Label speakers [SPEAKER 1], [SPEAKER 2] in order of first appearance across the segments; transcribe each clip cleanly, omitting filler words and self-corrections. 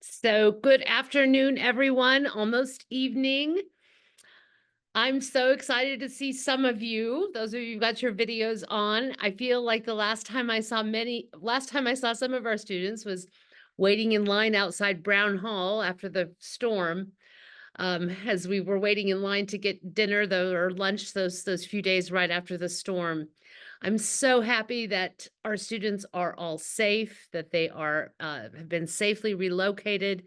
[SPEAKER 1] So good afternoon, everyone. Almost evening. I'm so excited to see some of you. Those of you who got your videos on. I feel like the last time I saw some of our students was waiting in line outside Brown Hall after the storm. As we were waiting in line to get dinner though, or lunch those few days right after the storm. I'm so happy that our students are all safe, that they are have been safely relocated.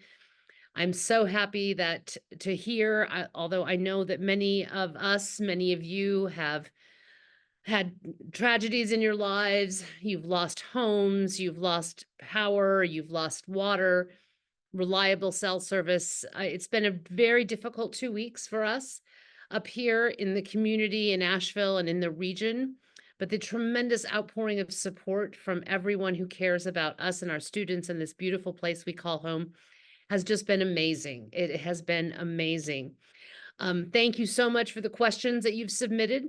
[SPEAKER 1] I'm so happy that to hear, although I know that many of you have had tragedies in your lives, you've lost homes, you've lost power, you've lost water, reliable cell service. It's been a very difficult 2 weeks for us up here in the community in Asheville and in the region. But the tremendous outpouring of support from everyone who cares about us and our students in this beautiful place we call home has just been amazing. It has been amazing. Thank you so much for the questions that you've submitted.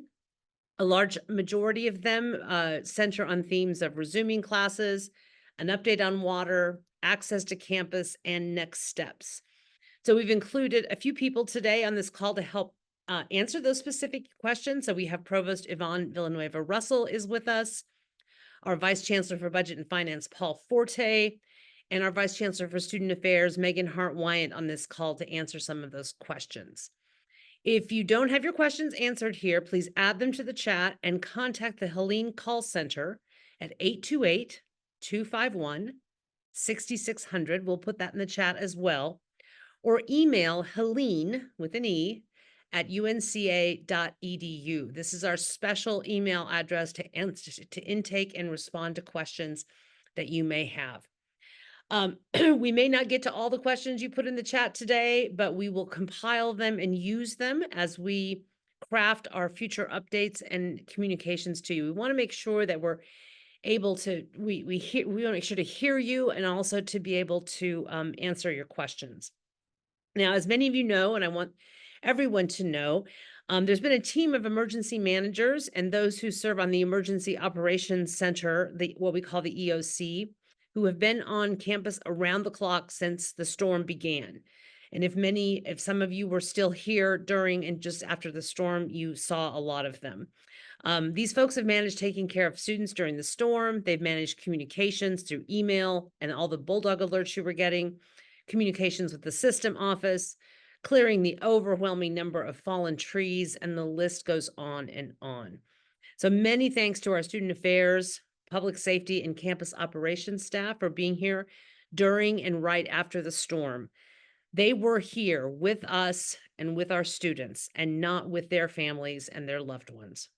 [SPEAKER 1] A large majority of them center on themes of resuming classes, an update on water, access to campus, and next steps. So we've included a few people today on this call to help answer those specific questions. So we have Provost Yvonne Villanueva Russell is with us, our Vice Chancellor for Budget and Finance, Paul Forte, and our Vice Chancellor for Student Affairs, Megan Hart-Wyant, on this call to answer some of those questions. If you don't have your questions answered here, please add them to the chat and contact the Helene Call Center at 828-251-6600. We'll put that in the chat as well. Or email Helene with an E at unca.edu. This is our special email address to intake and respond to questions that you may have. We may not get to all the questions you put in the chat today, but we will compile them and use them as we craft our future updates and communications to you. We want to make sure that we're able to, we want to make sure to hear you and also to be able to answer your questions. Now, as many of you know, and I want everyone to know, there's been a team of emergency managers and those who serve on the Emergency Operations Center, what we call the EOC, who have been on campus around the clock since the storm began. And if some of you were still here during and just after the storm, you saw a lot of them. These folks have managed taking care of students during the storm. They've managed communications through email and all the bulldog alerts you were getting, communications with the system office, clearing the overwhelming number of fallen trees, and the list goes on and on. So many thanks to our student affairs, public safety, and campus operations staff for being here during and right after the storm. They were here with us and with our students and not with their families and their loved ones.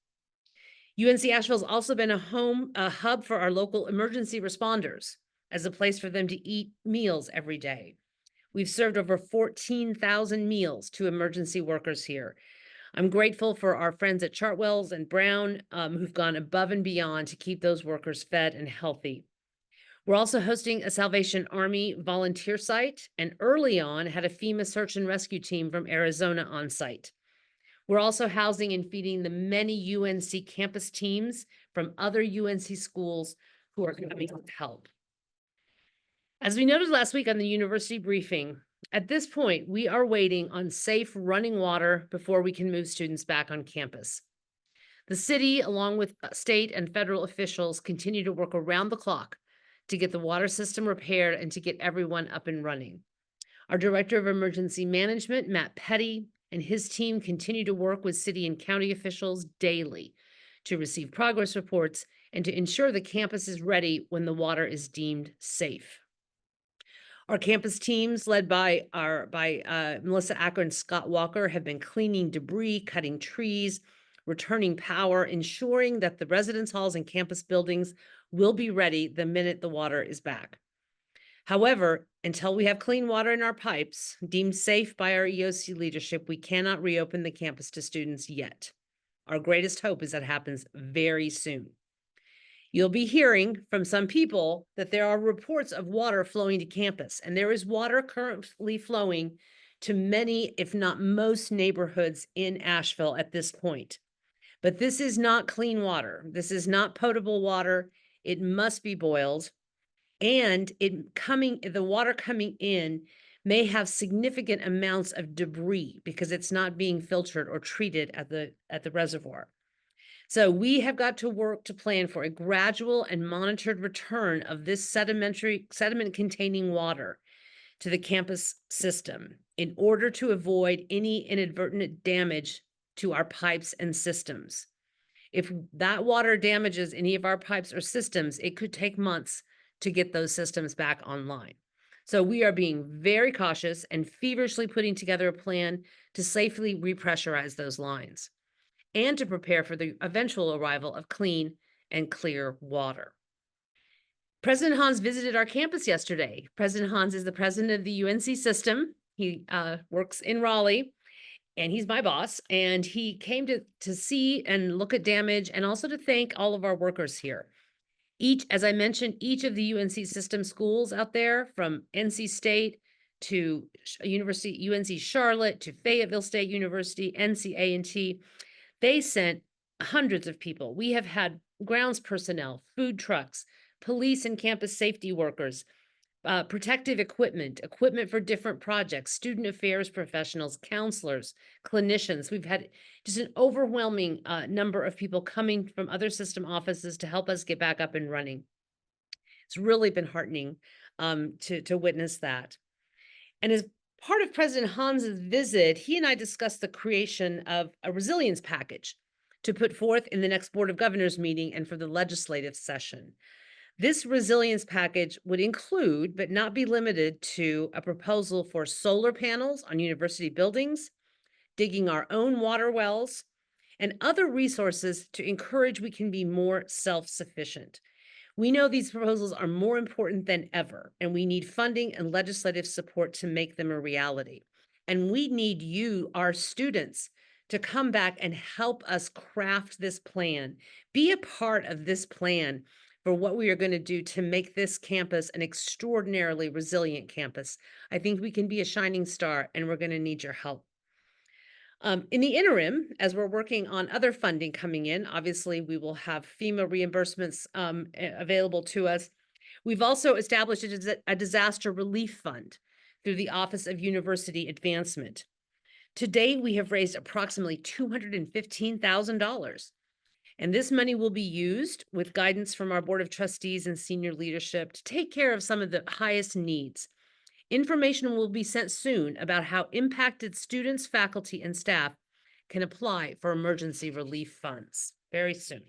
[SPEAKER 1] UNC Asheville has also been a hub for our local emergency responders as a place for them to eat meals every day. We've served over 14,000 meals to emergency workers here. I'm grateful for our friends at Chartwells and Brown who've gone above and beyond to keep those workers fed and healthy. We're also hosting a Salvation Army volunteer site, and early on had a FEMA search and rescue team from Arizona on site. We're also housing and feeding the many UNC campus teams from other UNC schools who are coming to help. As we noted last week on the university briefing, at this point, we are waiting on safe running water before we can move students back on campus. The city, along with state and federal officials, continue to work around the clock to get the water system repaired and to get everyone up and running. Our Director of Emergency Management, Matt Petty, and his team continue to work with city and county officials daily to receive progress reports and to ensure the campus is ready when the water is deemed safe. Our campus teams, led by Melissa Acker and Scott Walker, have been cleaning debris, cutting trees, returning power, ensuring that the residence halls and campus buildings will be ready the minute the water is back. However, until we have clean water in our pipes, deemed safe by our EOC leadership, we cannot reopen the campus to students yet. Our greatest hope is that happens very soon. You'll be hearing from some people that there are reports of water flowing to campus, and there is water currently flowing to many, if not most, neighborhoods in Asheville at this point. But this is not clean water. This is not potable water. It must be boiled. And the water coming in may have significant amounts of debris because it's not being filtered or treated at the reservoir. So we have got to work to plan for a gradual and monitored return of this sediment-containing water to the campus system in order to avoid any inadvertent damage to our pipes and systems. If that water damages any of our pipes or systems, it could take months to get those systems back online. So we are being very cautious and feverishly putting together a plan to safely repressurize those lines and to prepare for the eventual arrival of clean and clear water. President Hans visited our campus yesterday. President Hans is the president of the UNC system. He works in Raleigh, and he's my boss. And he came to see and look at damage and also to thank all of our workers here. As I mentioned, each of the UNC system schools out there, from NC State to UNC Charlotte to Fayetteville State University, NC A&T, they sent hundreds of people. We have had grounds personnel, food trucks, police and campus safety workers, protective equipment for different projects, student affairs professionals, counselors, clinicians. We've had just an overwhelming number of people coming from other system offices to help us get back up and running. It's really been heartening to witness that. And as part of President Hans's visit, he and I discussed the creation of a resilience package to put forth in the next Board of Governors meeting and for the legislative session. This resilience package would include, but not be limited to, a proposal for solar panels on university buildings, digging our own water wells, and other resources to encourage we can be more self-sufficient. We know these proposals are more important than ever, and we need funding and legislative support to make them a reality. And we need you, our students, to come back and help us craft this plan. Be a part of this plan for what we are going to do to make this campus an extraordinarily resilient campus. I think we can be a shining star, and we're going to need your help. In the interim, as we're working on other funding coming in, obviously we will have FEMA reimbursements available to us. We've also established a disaster relief fund through the Office of University Advancement. To date, we have raised approximately $215,000. And this money will be used with guidance from our Board of Trustees and senior leadership to take care of some of the highest needs. Information will be sent soon about how impacted students, faculty, and staff can apply for emergency relief funds very soon.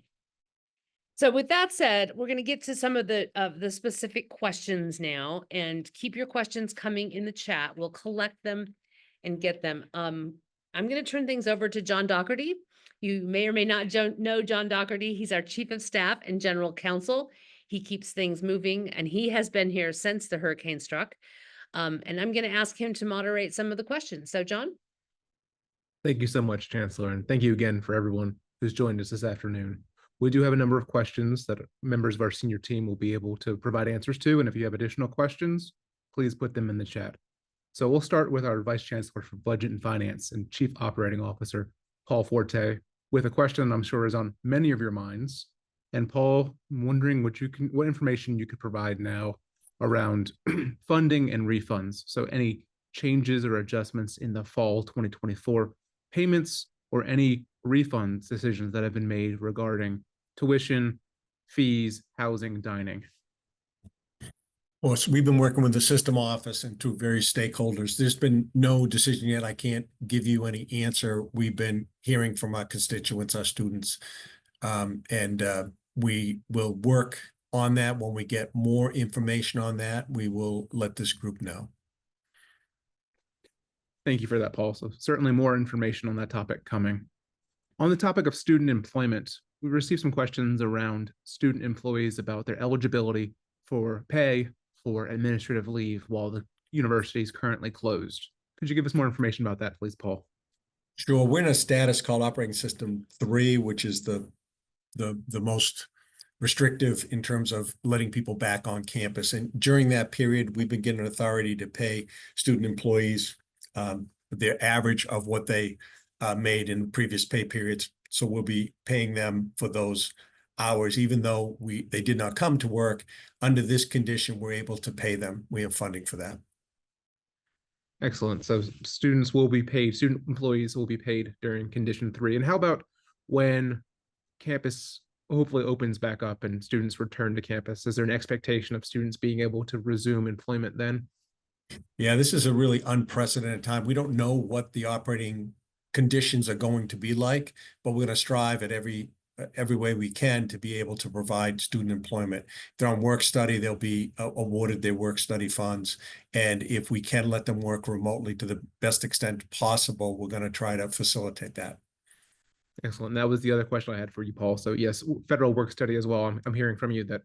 [SPEAKER 1] So with that said, we're going to get to some of the specific questions now, and keep your questions coming in the chat. We'll collect them and get them. I'm going to turn things over to John Doherty. You may or may not know John Doherty. He's our Chief of Staff and General Counsel. He keeps things moving, and he has been here since the hurricane struck. And I'm going to ask him to moderate some of the questions. So, John?
[SPEAKER 2] Thank you so much, Chancellor, and thank you again for everyone who's joined us this afternoon. We do have a number of questions that members of our senior team will be able to provide answers to, and if you have additional questions, please put them in the chat. So we'll start with our Vice Chancellor for Budget and Finance and Chief Operating Officer, Paul Forte, with a question I'm sure is on many of your minds. And Paul, I'm wondering what information you could provide now around funding and refunds. So any changes or adjustments in the fall 2024 payments or any refund decisions that have been made regarding tuition, fees, housing, dining.
[SPEAKER 3] Well, so we've been working with the system office and to various stakeholders. There's been no decision yet. I can't give you any answer. We've been hearing from our constituents, our students, and we will work on that. When we get more information on that, we will let this group know.
[SPEAKER 2] Thank you for that, Paul. So certainly more information on that topic coming. On the topic of student employment, we received some questions around student employees about their eligibility for pay for administrative leave while the university is currently closed. Could you give us more information about that, please, Paul?
[SPEAKER 3] Sure. We're in a status called Operating System 3, which is the most restrictive in terms of letting people back on campus. And during that period, we've been given authority to pay student employees their average of what they made in previous pay periods. So we'll be paying them for those hours, even though they did not come to work. Under this condition, we're able to pay them. We have funding for that.
[SPEAKER 2] Excellent. So students will be paid, student employees will be paid during condition 3. And how about when campus hopefully opens back up and students return to campus? Is there an expectation of students being able to resume employment then?
[SPEAKER 3] Yeah, this is a really unprecedented time. We don't know what the operating conditions are going to be like, but we're going to strive at every way we can to be able to provide student employment. If they're on work study, they'll be awarded their work study funds. And if we can let them work remotely to the best extent possible, we're going to try to facilitate that.
[SPEAKER 2] Excellent. That was the other question I had for you, Paul. So yes, federal work study as well. I'm hearing from you that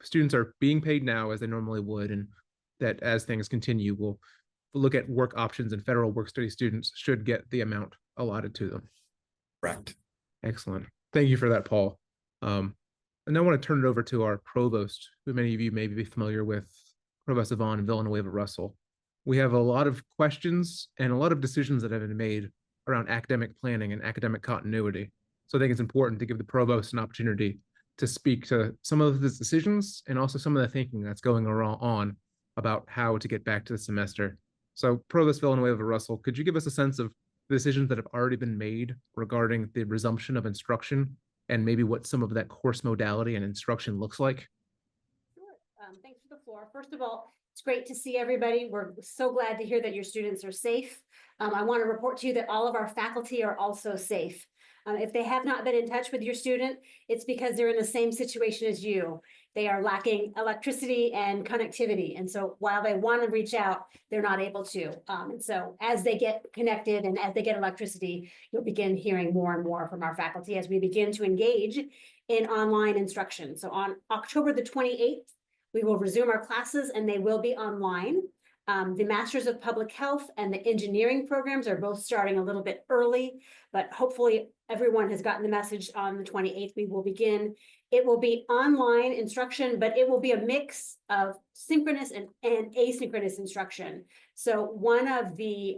[SPEAKER 2] students are being paid now as they normally would, and that as things continue, we'll look at work options, and federal work study students should get the amount allotted to them.
[SPEAKER 3] Correct.
[SPEAKER 2] Excellent. Thank you for that, Paul. And I want to turn it over to our provost, who many of you may be familiar with, Provost Yvonne Villanueva Russell. We have a lot of questions and a lot of decisions that have been made around academic planning and academic continuity. So I think it's important to give the provost an opportunity to speak to some of the decisions and also some of the thinking that's going on about how to get back to the semester. So Provost Villanueva Russell, could you give us a sense of the decisions that have already been made regarding the resumption of instruction and maybe what some of that course modality and instruction looks like?
[SPEAKER 4] Sure. Thanks for the floor. First of all, it's great to see everybody. We're so glad to hear that your students are safe. I want to report to you that all of our faculty are also safe. If they have not been in touch with your student, it's because they're in the same situation as you. They are lacking electricity and connectivity. And so while they want to reach out, they're not able to. And so as they get connected and as they get electricity, you'll begin hearing more and more from our faculty as we begin to engage in online instruction. So on October the 28th, we will resume our classes and they will be online. The Masters of Public Health and the engineering programs are both starting a little bit early, but hopefully everyone has gotten the message on the 28th. We will begin. It will be online instruction, but it will be a mix of synchronous and asynchronous instruction. So one of the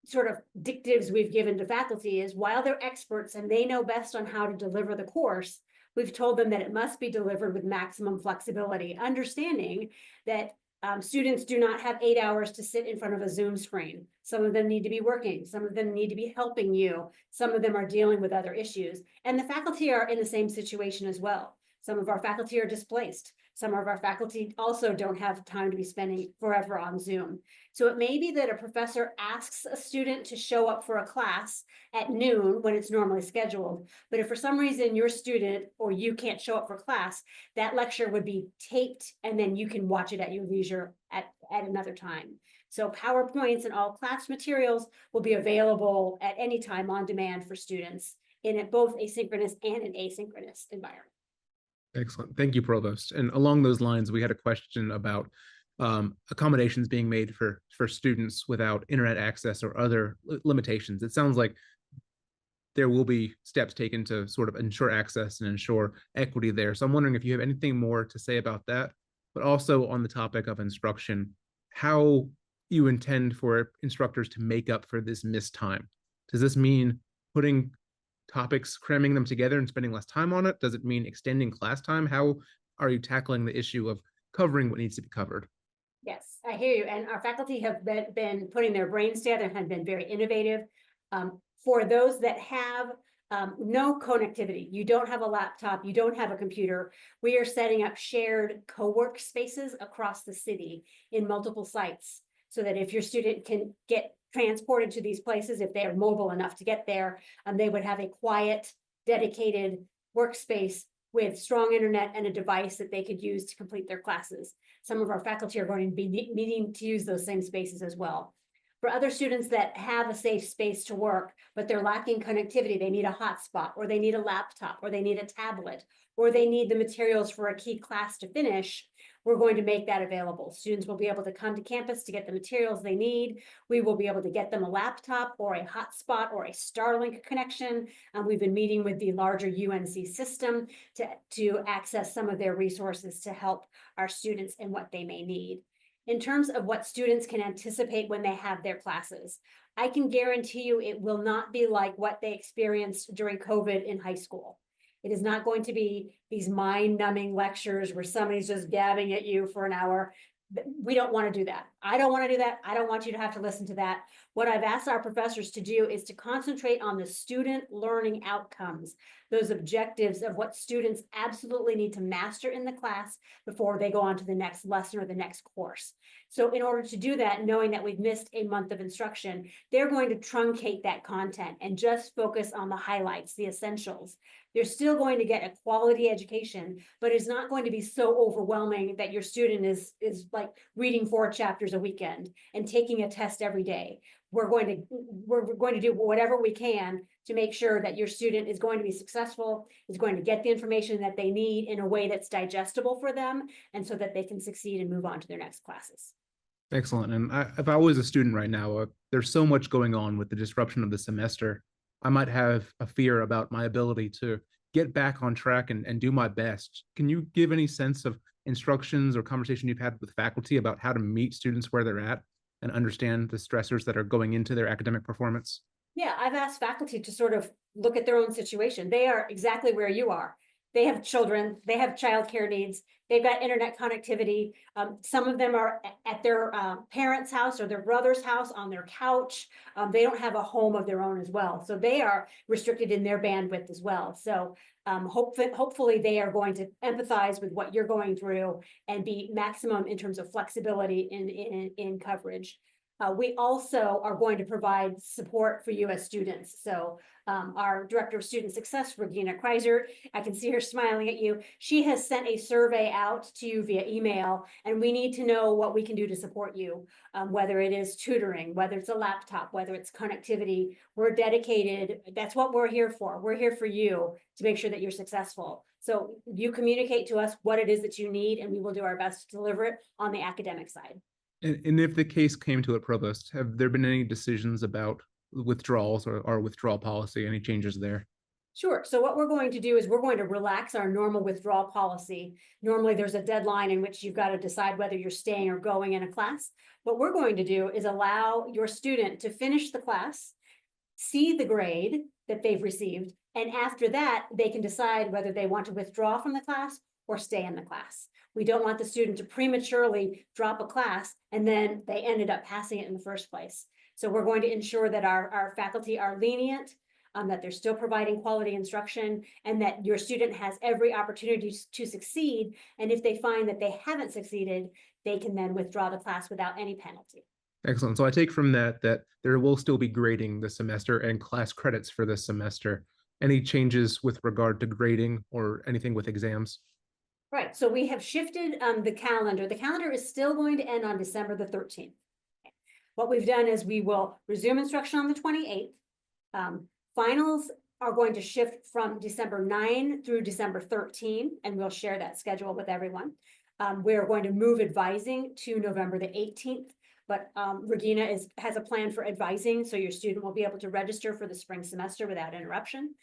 [SPEAKER 4] sort of dictatives we've given to faculty is while they're experts and they know best on how to deliver the course, we've told them that it must be delivered with maximum flexibility, understanding that students do not have 8 hours to sit in front of a Zoom screen. Some of them need to be working. Some of them need to be helping you. Some of them are dealing with other issues. And the faculty are in the same situation as well. Some of our faculty are displaced. Some of our faculty also don't have time to be spending forever on Zoom. So it may be that a professor asks a student to show up for a class at noon when it's normally scheduled. But if for some reason your student or you can't show up for class, that lecture would be taped and then you can watch it at your leisure at another time. So PowerPoints and all class materials will be available at any time on demand for students in both a synchronous and an asynchronous environment.
[SPEAKER 2] Excellent. Thank you, Provost. And along those lines, we had a question about accommodations being made for students without internet access or other limitations. It sounds like there will be steps taken to sort of ensure access and ensure equity there. So I'm wondering if you have anything more to say about that, but also on the topic of instruction, how you intend for instructors to make up for this missed time. Does this mean putting topics, cramming them together and spending less time on it? Does it mean extending class time? How are you tackling the issue of covering what needs to be covered?
[SPEAKER 4] Yes, I hear you. And our faculty have been putting their brains together and have been very innovative. For those that have no connectivity, you don't have a laptop, you don't have a computer, we are setting up shared co-work spaces across the city in multiple sites so that if your student can get transported to these places, if they are mobile enough to get there, they would have a quiet, dedicated workspace with strong internet and a device that they could use to complete their classes. Some of our faculty are going to be needing to use those same spaces as well. For other students that have a safe space to work, but they're lacking connectivity, they need a hotspot, or they need a laptop, or they need a tablet, or they need the materials for a key class to finish, we're going to make that available. Students will be able to come to campus to get the materials they need. We will be able to get them a laptop or a hotspot or a Starlink connection. We've been meeting with the larger UNC system to access some of their resources to help our students in what they may need. In terms of what students can anticipate when they have their classes, I can guarantee you it will not be like what they experienced during COVID in high school. It is not going to be these mind-numbing lectures where somebody's just gabbing at you for an hour. We don't want to do that. I don't want to do that. I don't want you to have to listen to that. What I've asked our professors to do is to concentrate on the student learning outcomes, those objectives of what students absolutely need to master in the class before they go on to the next lesson or the next course. So in order to do that, knowing that we've missed a month of instruction, they're going to truncate that content and just focus on the highlights, the essentials. They're still going to get a quality education, but it's not going to be so overwhelming that your student is like reading 4 chapters a weekend and taking a test every day. We're going to do whatever we can to make sure that your student is going to be successful, is going to get the information that they need in a way that's digestible for them, and so that they can succeed and move on to their next classes.
[SPEAKER 2] Excellent. And if I was a student right now, there's so much going on with the disruption of the semester. I might have a fear about my ability to get back on track and do my best. Can you give any sense of instructions or conversation you've had with faculty about how to meet students where they're at and understand the stressors that are going into their academic performance?
[SPEAKER 4] Yeah, I've asked faculty to sort of look at their own situation. They are exactly where you are. They have children, they have childcare needs, they've got internet connectivity. Some of them are at their parents' house or their brother's house on their couch. They don't have a home of their own as well. So they are restricted in their bandwidth as well. So hopefully they are going to empathize with what you're going through and be maximum in terms of flexibility in coverage. We also are going to provide support for you as students. So our Director of Student Success, Regina Kreiser, I can see her smiling at you. She has sent a survey out to you via email, and we need to know what we can do to support you, whether it is tutoring, whether it's a laptop, whether it's connectivity. We're dedicated. That's what we're here for. We're here for you to make sure that you're successful. So you communicate to us what it is that you need, and we will do our best to deliver it on the academic side.
[SPEAKER 2] And if the case came to it, Provost, have there been any decisions about withdrawals or withdrawal policy, any changes there?
[SPEAKER 4] Sure. So what we're going to do is we're going to relax our normal withdrawal policy. Normally, there's a deadline in which you've got to decide whether you're staying or going in a class. What we're going to do is allow your student to finish the class, see the grade that they've received, and after that, they can decide whether they want to withdraw from the class or stay in the class. We don't want the student to prematurely drop a class and then they ended up passing it in the first place. So we're going to ensure that our faculty are lenient, that they're still providing quality instruction, and that your student has every opportunity to succeed. And if they find that they haven't succeeded, they can then withdraw the class without any penalty.
[SPEAKER 2] Excellent. So I take from that there will still be grading this semester and class credits for this semester. Any changes with regard to grading or anything with exams?
[SPEAKER 4] Right, so we have shifted the calendar. The calendar is still going to end on December the 13th. What we've done is we will resume instruction on the 28th. Finals are going to shift from December 9 through December 13, and we'll share that schedule with everyone. We're going to move advising to November the 18th, but Regina has a plan for advising, so your student will be able to register for the spring semester without interruption.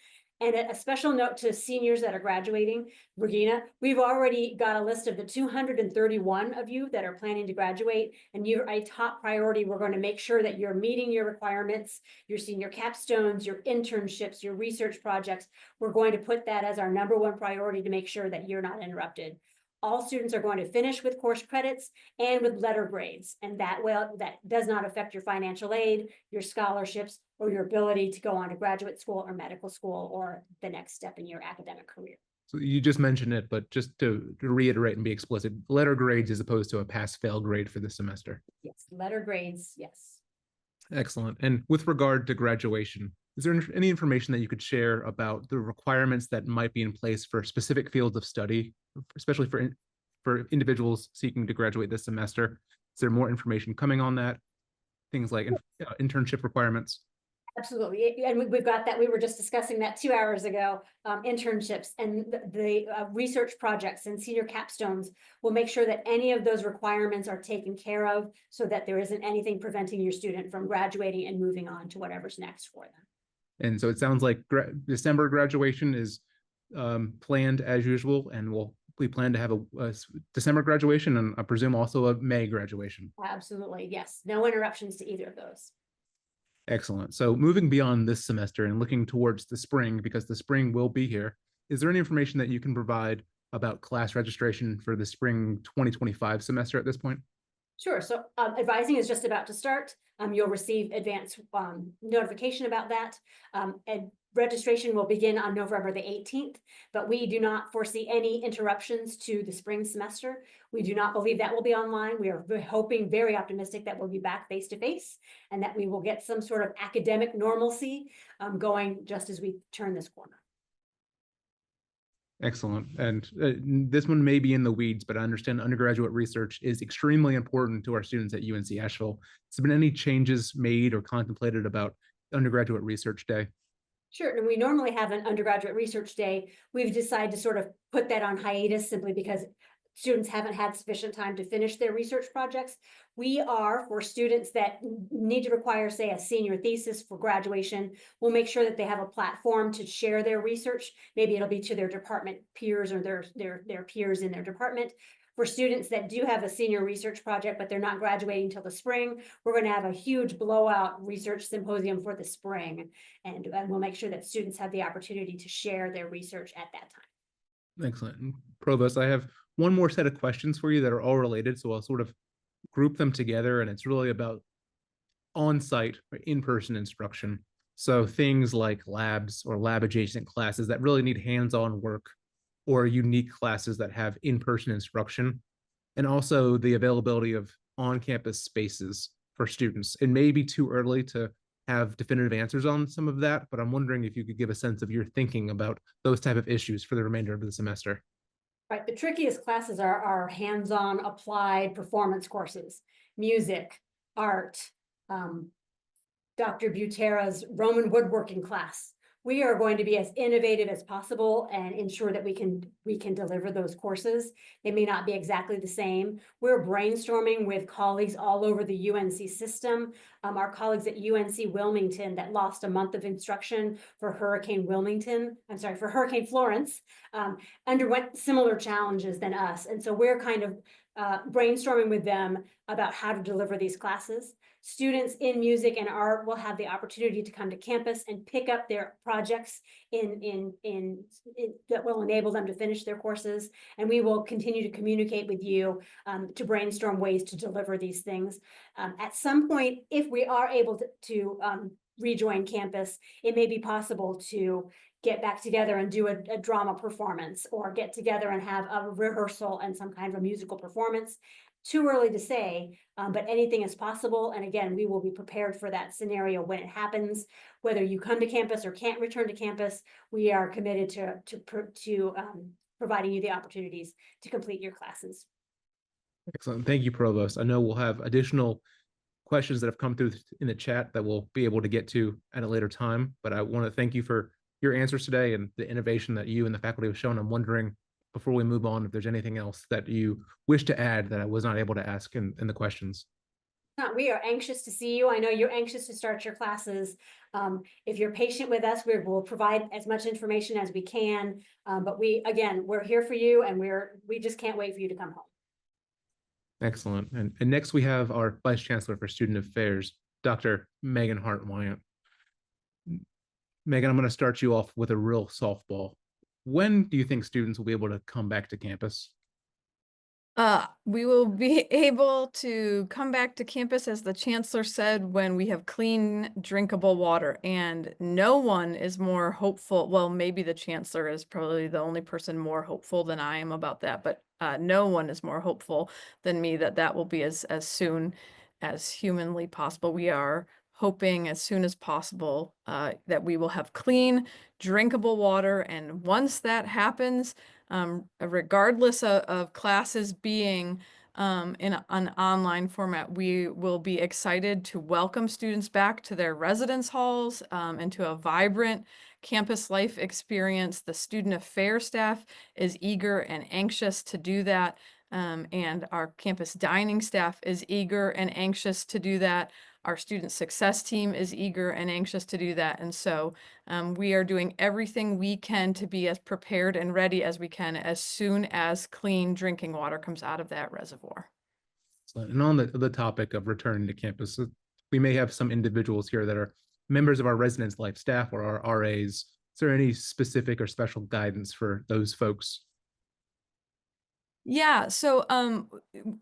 [SPEAKER 4] And a special note to seniors that are graduating, Regina, we've already got a list of the 231 of you that are planning to graduate, and you're a top priority. We're going to make sure that you're meeting your requirements, your senior capstones, your internships, your research projects. We're going to put that as our #1 priority to make sure that you're not interrupted. All students are going to finish with course credits and with letter grades, and that does not affect your financial aid, your scholarships, or your ability to go on to graduate school or medical school or the next step in your academic career.
[SPEAKER 2] So you just mentioned it, but just to reiterate and be explicit, letter grades as opposed to a pass-fail grade for this semester.
[SPEAKER 4] Yes, letter grades, yes.
[SPEAKER 2] Excellent. And with regard to graduation, is there any information that you could share about the requirements that might be in place for specific fields of study, especially for individuals seeking to graduate this semester? Is there more information coming on that? Things like internship requirements?
[SPEAKER 4] Absolutely. And we've got that. We were just discussing that 2 hours ago. Internships and the research projects and senior capstones will make sure that any of those requirements are taken care of so that there isn't anything preventing your student from graduating and moving on to whatever's next for them.
[SPEAKER 2] And so it sounds like December graduation is planned as usual, and we plan to have a December graduation and I presume also a May graduation.
[SPEAKER 4] Absolutely. Yes. No interruptions to either of those.
[SPEAKER 2] Excellent. So moving beyond this semester and looking towards the spring, because the spring will be here, is there any information that you can provide about class registration for the spring 2025 semester at this point?
[SPEAKER 4] Sure. So advising is just about to start. You'll receive advance notification about that. And registration will begin on November the 18th, but we do not foresee any interruptions to the spring semester. We do not believe that will be online. We are hoping, very optimistic, that we'll be back face to face and that we will get some sort of academic normalcy going just as we turn this corner.
[SPEAKER 2] Excellent. And this one may be in the weeds, but I understand undergraduate research is extremely important to our students at UNC Asheville. Has there been any changes made or contemplated about undergraduate research day?
[SPEAKER 4] Sure. And we normally have an undergraduate research day. We've decided to sort of put that on hiatus simply because students haven't had sufficient time to finish their research projects. We are, for students that need to require, say, a senior thesis for graduation, we'll make sure that they have a platform to share their research. Maybe it'll be to their department peers or their peers in their department. For students that do have a senior research project, but they're not graduating until the spring, we're going to have a huge blowout research symposium for the spring. And we'll make sure that students have the opportunity to share their research at that time.
[SPEAKER 2] Excellent. Provost, I have one more set of questions for you that are all related, so I'll sort of group them together, and it's really about on-site or in-person instruction. So things like labs or lab-adjacent classes that really need hands-on work, or unique classes that have in-person instruction, and also the availability of on-campus spaces for students. It may be too early to have definitive answers on some of that, but I'm wondering if you could give a sense of your thinking about those type of issues for the remainder of the semester.
[SPEAKER 4] Right, the trickiest classes are hands-on applied performance courses, music, art, Dr. Butera's Roman woodworking class. We are going to be as innovative as possible and ensure that we can deliver those courses. They may not be exactly the same. We're brainstorming with colleagues all over the UNC system. Our colleagues at UNC Wilmington that lost a month of instruction for Hurricane Florence, underwent similar challenges than us. And so we're kind of brainstorming with them about how to deliver these classes. Students in music and art will have the opportunity to come to campus and pick up their projects that will enable them to finish their courses. And we will continue to communicate with you to brainstorm ways to deliver these things. At some point, if we are able to rejoin campus, it may be possible to get back together and do a drama performance, or get together and have a rehearsal and some kind of a musical performance. Too early to say, but anything is possible. And again, we will be prepared for that scenario when it happens. Whether you come to campus or can't return to campus, we are committed to providing you the opportunities to complete your classes.
[SPEAKER 2] Excellent. Thank you, Provost. I know we'll have additional questions that have come through in the chat that we'll be able to get to at a later time, but I want to thank you for your answers today and the innovation that you and the faculty have shown. I'm wondering, before we move on, if there's anything else that you wish to add that I was not able to ask in the questions.
[SPEAKER 4] We are anxious to see you. I know you're anxious to start your classes. If you're patient with us, we will provide as much information as we can. But we're here for you, and we just can't wait for you to come home.
[SPEAKER 2] Excellent. And next we have our Vice Chancellor for Student Affairs, Dr. Megan Hart-Wyant. Megan, I'm going to start you off with a real softball. When do you think students will be able to come back to campus?
[SPEAKER 5] We will be able to come back to campus, as the Chancellor said, when we have clean, drinkable water. And no one is more hopeful. Well, maybe the Chancellor is probably the only person more hopeful than I am about that, but no one is more hopeful than me that will be as soon as humanly possible. We are hoping as soon as possible that we will have clean, drinkable water. And once that happens, regardless of classes being in an online format, we will be excited to welcome students back to their residence halls and to a vibrant campus life experience. The student affairs staff is eager and anxious to do that. And our campus dining staff is eager and anxious to do that. Our student success team is eager and anxious to do that. And so we are doing everything we can to be as prepared and ready as we can as soon as clean drinking water comes out of that reservoir.
[SPEAKER 2] And on the topic of returning to campus, we may have some individuals here that are members of our residence life staff or our RAs. there any specific or special guidance for those folks?
[SPEAKER 5] Yeah, so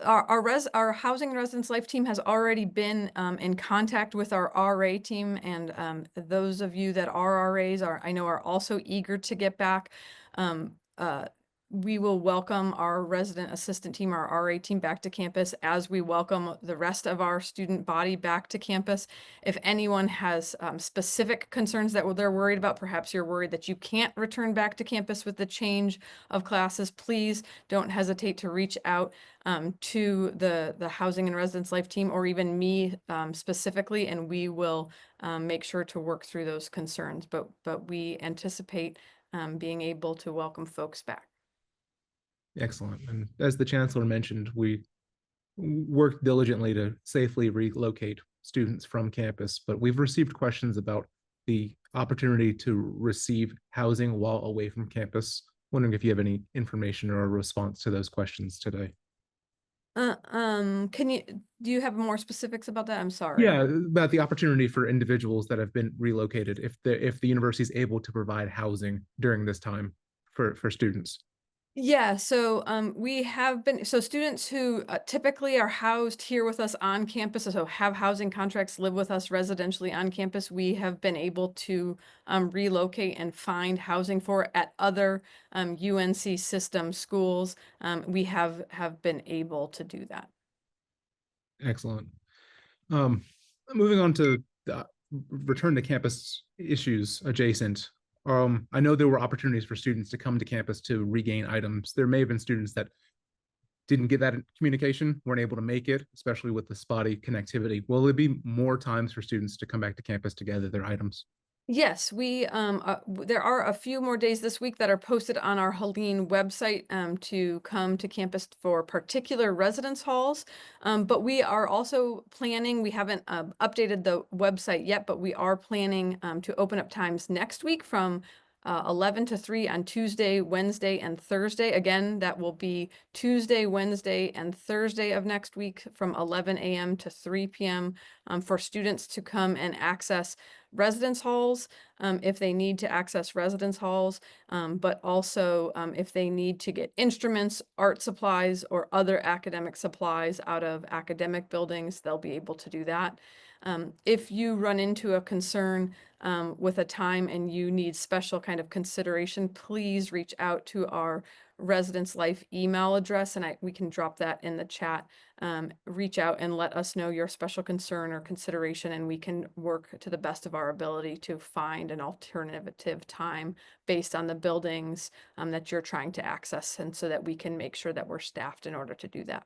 [SPEAKER 5] our housing and residence life team has already been in contact with our RA team, and those of you that are RAs I know are also eager to get back. Um, uh, we will welcome our resident assistant team, our RA team, back to campus as we welcome the rest of our student body back to campus. If anyone has specific concerns that they're worried about, perhaps you're worried that you can't return back to campus with the change of classes, please don't hesitate to reach out to the housing and residence life team, or even me specifically, and we will make sure to work through those concerns. But we anticipate being able to welcome folks back.
[SPEAKER 2] Excellent. And as the chancellor mentioned, we worked diligently to safely relocate students from campus, but we've received questions about the opportunity to receive housing while away from campus. Wondering if you have any information or a response to those questions today.
[SPEAKER 5] Do you have more specifics about that? I'm sorry.
[SPEAKER 2] Yeah, about the opportunity for individuals that have been relocated, if the university is able to provide housing during this time for students.
[SPEAKER 5] Yeah, so we have been, so students who typically are housed here with us on campus, so have housing contracts, live with us residentially on campus, we have been able to relocate and find housing for at other UNC system schools. We have been able to do that.
[SPEAKER 2] Excellent. Moving on to the return to campus issues adjacent. I know there were opportunities for students to come to campus to regain items. There may have been students that didn't get that communication, weren't able to make it, especially with the spotty connectivity. Will there be more times for students to come back to campus to gather their items?
[SPEAKER 5] Yes, there are a few more days this week that are posted on our Helene website to come to campus for particular residence halls. But we are also planning, we haven't updated the website yet, but we are planning to open up times next week from 11 to 3 on Tuesday, Wednesday, and Thursday. Again, that will be Tuesday, Wednesday, and Thursday of next week from 11 a.m. to 3 p.m. For students to come and access residence halls if they need to access residence halls, but also if they need to get instruments, art supplies, or other academic supplies out of academic buildings, they'll be able to do that. If you run into a concern with a time and you need special kind of consideration, please reach out to our residence life email address, and we can drop that in the chat. Reach out and let us know your special concern or consideration, and we can work to the best of our ability to find an alternative time based on the buildings that you're trying to access, and so that we can make sure that we're staffed in order to do that.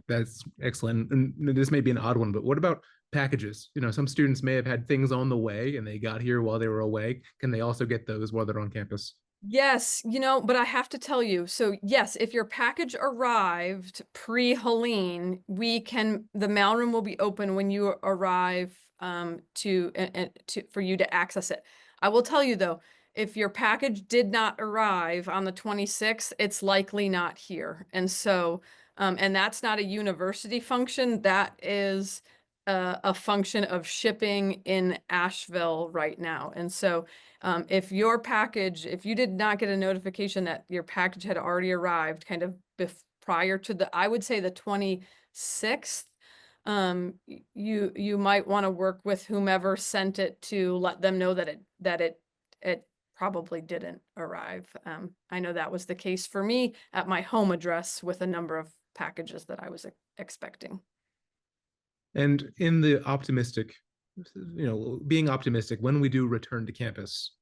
[SPEAKER 2] That's excellent. And this may be an odd one, but what about packages? You know, some students may have had things on the way and they got here while they were away. Can they also get those while they're on campus?
[SPEAKER 5] Yes, but I have to tell you, so yes, if your package arrived pre-Helene, the mailroom will be open when you arrive for you to access it. I will tell you though, if your package did not arrive on the 26th, it's likely not here. And so, and that's not a university function, that is a function of shipping in Asheville right now. And so if you did not get a notification that your package had already arrived kind of prior to I would say the 26th, you might want to work with whomever sent it to let them know that it probably didn't arrive. I know that was the case for me at my home address with a number of packages that I was expecting.
[SPEAKER 2] And in the optimistic, being optimistic when we do return to campus,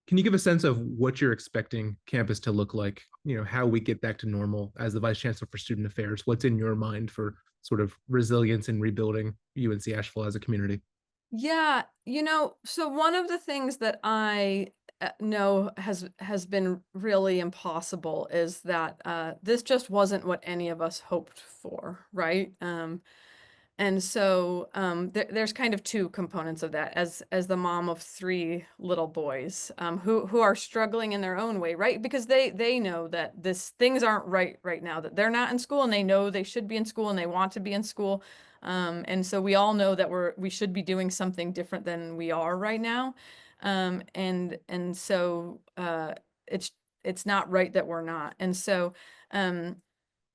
[SPEAKER 2] can you give a sense of what you're expecting campus to look like? How we get back to normal as the Vice Chancellor for Student Affairs? What's in your mind for sort of resilience and rebuilding UNC Asheville as a community?
[SPEAKER 5] Yeah, so one of the things that I know has been really impossible is that this just wasn't what any of us hoped for, right? And so there's kind of two components of that as the mom of 3 little boys who are struggling in their own way, right? Because they know that things aren't right now, that they're not in school and they know they should be in school and they want to be in school. And so we all know that we should be doing something different than we are right now. And so it's not right that we're not. And so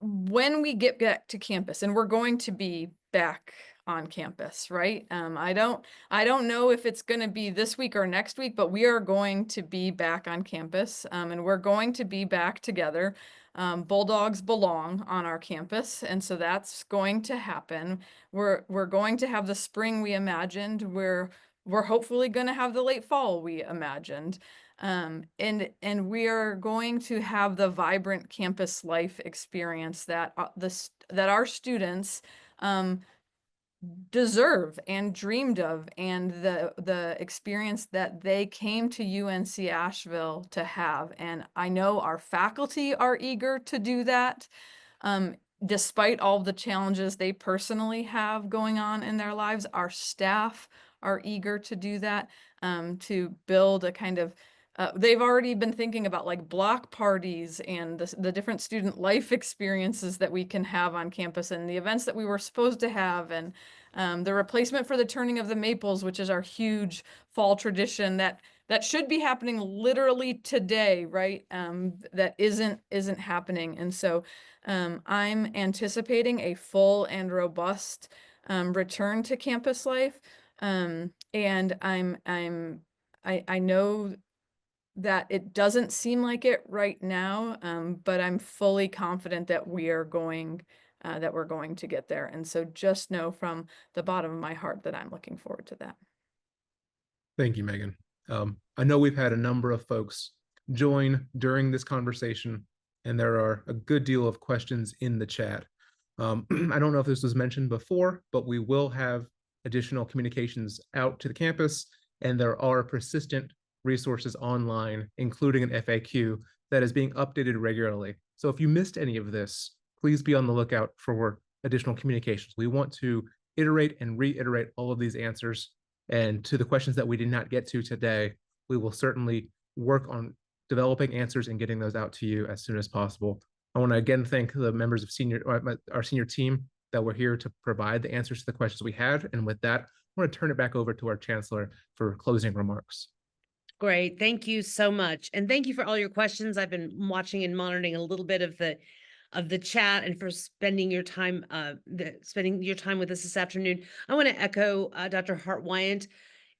[SPEAKER 5] when we get back to campus, and we're going to be back on campus, right? I don't know if it's going to be this week or next week, but we are going to be back on campus, and we're going to be back together. Bulldogs belong on our campus, and so that's going to happen. We're going to have the spring we imagined. We're hopefully going to have the late fall we imagined. And we are going to have the vibrant campus life experience that that our students deserve and dreamed of, and the experience that they came to UNC Asheville to have. And I know our faculty are eager to do that, despite all the challenges they personally have going on in their lives. Our staff are eager to do that, to build a kind of they've already been thinking about like block parties and the different student life experiences that we can have on campus, and the events that we were supposed to have, and the replacement for the turning of the maples, which is our huge fall tradition that should be happening literally today, right? That isn't happening. And so I'm anticipating a full and robust return to campus life. And I know that it doesn't seem like it right now, but I'm fully confident that we're going to get there. And so just know from the bottom of my heart that I'm looking forward to that.
[SPEAKER 2] Thank you, Megan. I know we've had a number of folks join during this conversation, and there are a good deal of questions in the chat. I don't know if this was mentioned before, but we will have additional communications out to the campus, and there are persistent resources online, including an FAQ that is being updated regularly. So if you missed any of this, please be on the lookout for additional communications. We want to iterate and reiterate all of these answers. And to the questions that we did not get to today, we will certainly work on developing answers and getting those out to you as soon as possible. I want to again thank the members of our senior team that were here to provide the answers to the questions we had. And with that, I want to turn it back over to our chancellor for closing remarks.
[SPEAKER 1] Great. Thank you so much. And thank you for all your questions. I've been watching and monitoring a little bit of the chat, and for spending your time with us this afternoon. I want to echo Dr. Hart-Wyant.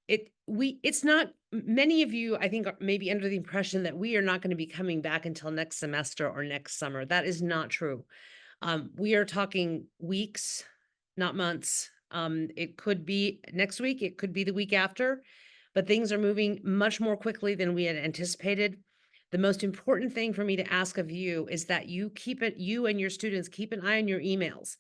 [SPEAKER 1] It's not, many of you, I think, are maybe under the impression that we are not going to be coming back until next semester or next summer. That is not true. We are talking weeks, not months. It could be next week, it could be the week after, but things are moving much more quickly than we had anticipated. The most important thing for me to ask of you is that you and your students keep an eye on your emails.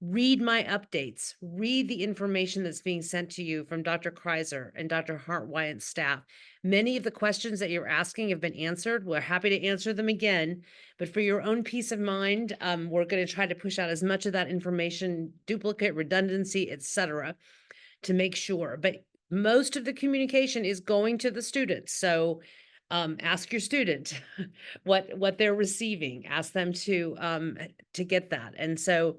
[SPEAKER 1] Read my updates, read the information that's being sent to you from Dr. Kreiser and Dr. Hart-Wyant's staff. Many of the questions that you're asking have been answered. We're happy to answer them again, but for your own peace of mind, we're going to try to push out as much of that information, duplicate, redundancy, etc., to make sure. But most of the communication is going to the students. So ask your student what they're receiving. Ask them to get that. And so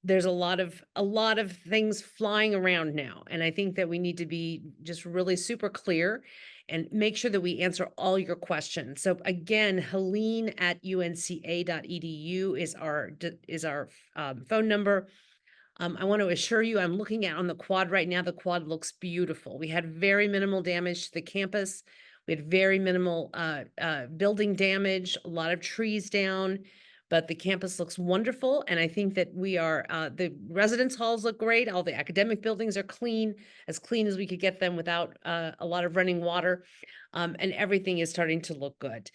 [SPEAKER 1] there's a lot of things flying around now. And I think that we need to be just really super clear and make sure that we answer all your questions. So again, helene@unca.edu is our phone number. I want to assure you, I'm looking at on the quad right now. The quad looks beautiful. We had very minimal damage to the campus. We had very minimal building damage, a lot of trees down, but the campus looks wonderful. And I think that we are, the residence halls look great. All the academic buildings are clean as we could get them without a lot of running water. And everything is starting to look good.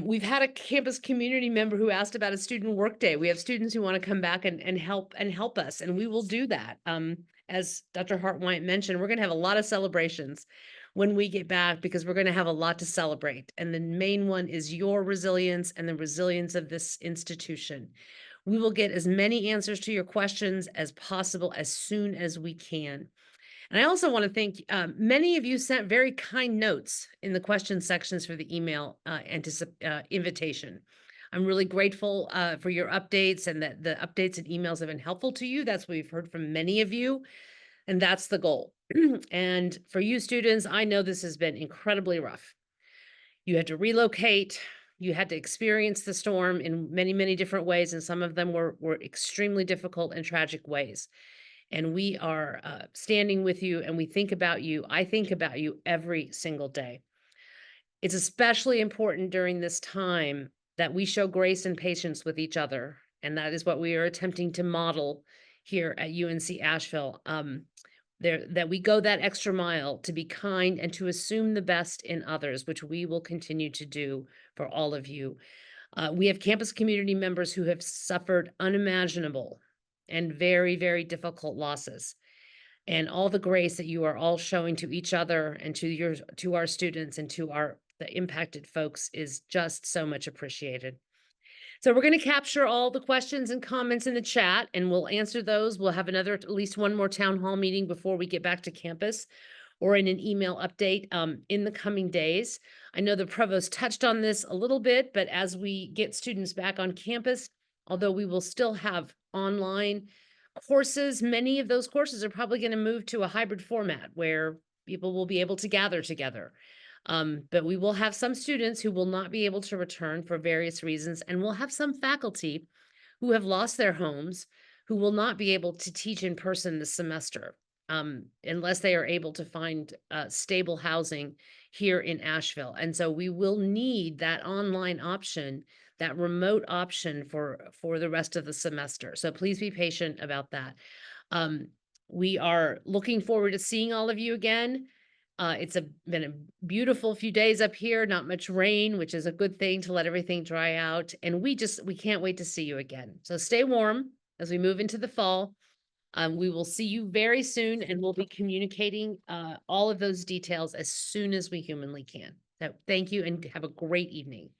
[SPEAKER 1] We've had a campus community member who asked about a student workday. We have students who want to come back and help us, and we will do that. As Dr. Hart-Wyant mentioned, we're going to have a lot of celebrations when we get back, because we're going to have a lot to celebrate. And the main one is your resilience and the resilience of this institution. We will get as many answers to your questions as possible as soon as we can. And I also want to thank many of you sent very kind notes in the question sections for the email invitation. I'm really grateful for your updates, and that the updates and emails have been helpful to you. That's what we've heard from many of you. And that's the goal. And for you students, I know this has been incredibly rough. You had to relocate, you had to experience the storm in many, many different ways, and some of them were extremely difficult and tragic ways. And we are standing with you, and we think about you. I think about you every single day. It's especially important during this time that we show grace and patience with each other. And that is what we are attempting to model here at UNC Asheville. That we go that extra mile to be kind and to assume the best in others, which we will continue to do for all of you. We have campus community members who have suffered unimaginable and very, very difficult losses. And all the grace that you are all showing to each other and to our students and to the impacted folks is just so much appreciated. So we're going to capture all the questions and comments in the chat, and we'll answer those. We'll have at least one more town hall meeting before we get back to campus, or in an email update in the coming days. I know the provost touched on this a little bit, but as we get students back on campus, although we will still have online courses, many of those courses are probably going to move to a hybrid format where people will be able to gather together. But we will have some students who will not be able to return for various reasons, and we'll have some faculty who have lost their homes who will not be able to teach in person this semester unless they are able to find stable housing here in Asheville. And so we will need that online option, that remote option for the rest of the semester. So please be patient about that. We are looking forward to seeing all of you again. It's been a beautiful few days up here, not much rain, which is a good thing to let everything dry out. And we can't wait to see you again. So stay warm as we move into the fall. We will see you very soon, and we'll be communicating all of those details as soon as we humanly can. So thank you and have a great evening.